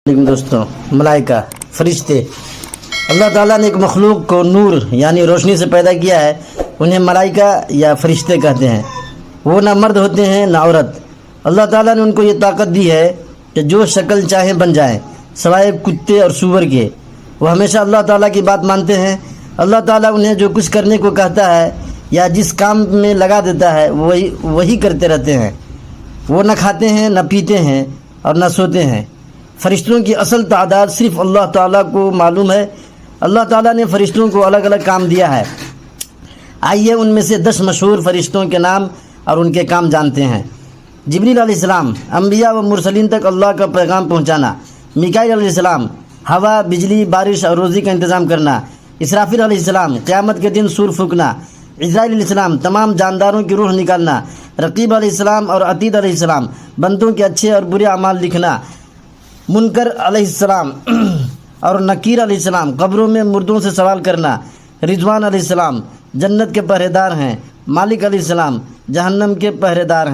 لیکن دوستوں، ملائکہ، فرشتے، اللہ تعالیٰ نے ایک مخلوق کو نور یعنی روشنی سے پیدا کیا ہے، انہیں ملائکہ یا فرشتے کہتے ہیں۔ وہ نہ مرد ہوتے ہیں نہ عورت۔ اللہ تعالیٰ نے ان کو یہ طاقت دی ہے کہ جو شکل چاہیں بن جائیں، سوائے کتے اور سور کے۔ وہ ہمیشہ اللہ تعالیٰ کی بات مانتے ہیں۔ اللہ تعالیٰ انہیں جو کچھ کرنے کو کہتا ہے یا جس کام میں لگا دیتا ہے وہی کرتے رہتے ہیں۔ وہ نہ کھاتے ہیں نہ پیتے ہیں اور نہ سوتے ہیں۔ فرشتوں کی اصل تعداد صرف اللہ تعالیٰ کو معلوم ہے۔ اللہ تعالیٰ نے فرشتوں کو الگ الگ کام دیا ہے۔ آئیے ان میں سے 10 مشہور فرشتوں کے نام اور ان کے کام جانتے ہیں۔ جبریل علیہ السلام، انبیاء و مرسلین تک اللہ کا پیغام پہنچانا۔ میکائیل علیہ السلام، ہوا، بجلی، بارش اور روزی کا انتظام کرنا۔ اسرافیل علیہ السلام، قیامت کے دن سور پھونکنا۔ عزرائیل علیہ السلام، تمام جانداروں کی روح نکالنا۔ رقیب علیہ السلام اور عتید علیہ السلام، بندوں کے اچھے اور برے اعمال لکھنا۔ منکر علیہ السلام اور نکیر علیہ السلام، قبروں میں مردوں سے سوال کرنا۔ رضوان علیہ السلام، جنت کے پہرے دار ہیں۔ مالک علیہ السلام، جہنم کے پہرے دار ہیں۔